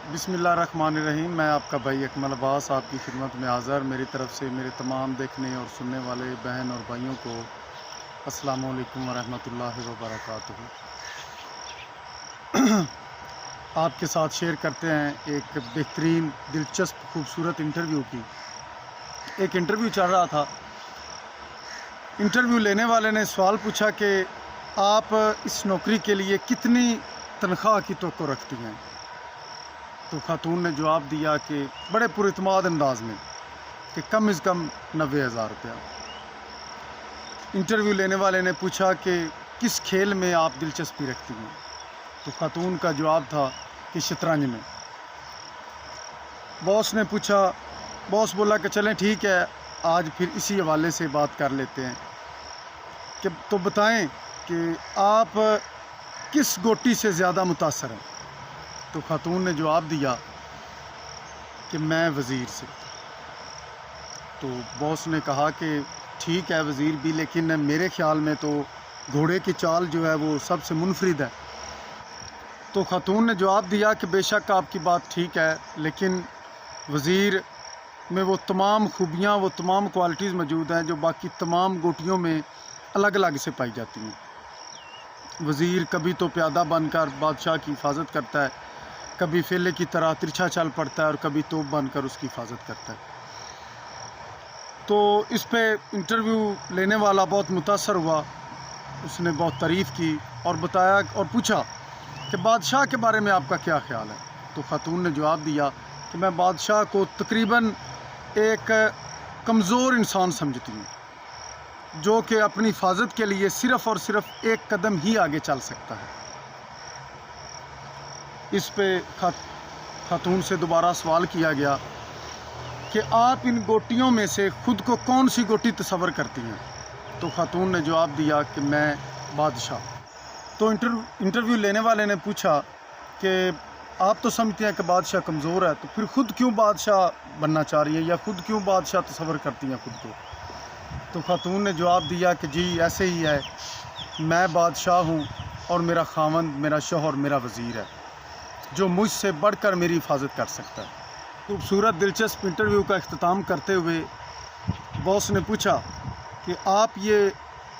बिस्मिल्लाहिर्रहमानिर्रहीम। मैं आपका भाई अकमल अब्बास आपकी खिदमत में हाज़र। मेरी तरफ़ से मेरे तमाम देखने और सुनने वाले बहन और भाइयों को अस्सलाम वालेकुम वरहमतुल्लाहि वबरकातुहू। आपके साथ शेयर करते हैं एक बेहतरीन दिलचस्प खूबसूरत इंटरव्यू की। एक इंटरव्यू चल रहा था। इंटरव्यू लेने वाले ने सवाल पूछा कि आप इस नौकरी के लिए कितनी तनख्वाह की तवक्को रखती हैं। तो खातून ने जवाब दिया कि बड़े पुरइत्माद अंदाज में कि कम से कम 90,000 रुपया। इंटरव्यू लेने वाले ने पूछा कि किस खेल में आप दिलचस्पी रखती हैं। तो खातून का जवाब था कि शतरंज में। बॉस बोला कि चलें ठीक है, आज फिर इसी हवाले से बात कर लेते हैं कि तो बताएं कि आप किस गोटी से ज़्यादा मुतासर हैं। तो खातून ने जवाब दिया कि मैं वज़ीर से। तो बॉस ने कहा कि ठीक है वज़ीर भी, लेकिन मेरे ख़्याल में तो घोड़े की चाल जो है वो सबसे मुनफरिद है। तो खातून ने जवाब दिया कि बेशक आपकी बात ठीक है, लेकिन वज़ीर में वो तमाम खूबियाँ, वो तमाम क्वालिटीज़ मौजूद हैं जो बाकी तमाम गोटियों में अलग अलग से पाई जाती हैं। वज़ीर कभी तो प्यादा बनकर बादशाह की हिफाजत करता है, कभी फेले की तरह तिरछा चल पड़ता है और कभी तोप बनकर उसकी हिफाजत करता है। तो इस पे इंटरव्यू लेने वाला बहुत मुतासर हुआ। उसने बहुत तारीफ़ की और बताया और पूछा कि बादशाह के बारे में आपका क्या ख्याल है। तो खातून ने जवाब दिया कि मैं बादशाह को तकरीबन एक कमज़ोर इंसान समझती हूँ, जो कि अपनी हिफाजत के लिए सिर्फ़ और सिर्फ एक कदम ही आगे चल सकता है। इस पे खातून से दोबारा सवाल किया गया कि आप इन गोटियों में से ख़ुद को कौन सी गोटी तस्वर करती हैं। तो खातून ने जवाब दिया कि मैं बादशाह। तो इंटरव्यू लेने वाले ने पूछा कि आप तो समझते हैं कि बादशाह कमज़ोर है, तो फिर ख़ुद क्यों बादशाह बनना चाह रही हैं या ख़ुद क्यों बादशाह तस्वर करती हैं ख़ुद को। तो खातून ने जवाब दिया कि जी ऐसे ही है, मैं बादशाह हूँ और मेरा खावंद, मेरा शौहर, मेरा वज़ीर है जो मुझसे बढ़कर मेरी हिफाजत कर सकता है। खूबसूरत दिलचस्प इंटरव्यू का इख्तिताम करते हुए बॉस ने पूछा कि आप ये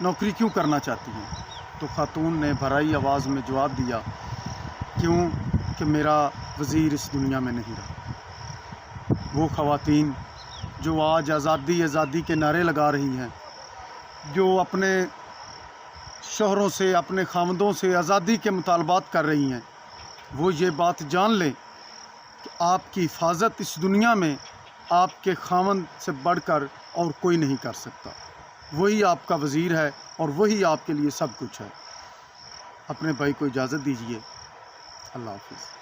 नौकरी क्यों करना चाहती हैं। तो खातून ने भराई आवाज़ में जवाब दिया, क्यों कि मेरा वज़ीर इस दुनिया में नहीं रहा। वो ख़वातीन जो आज आज़ादी आज़ादी के नारे लगा रही हैं, जो अपने शौहरों से, अपने खामदों से आज़ादी के मुतालबात कर रही हैं, वो ये बात जान लें कि आपकी हिफाजत इस दुनिया में आपके खामद से बढ़कर और कोई नहीं कर सकता। वही आपका वज़ीर है और वही आपके लिए सब कुछ है। अपने भाई को इजाज़त दीजिए। अल्लाह हाफ़िज़।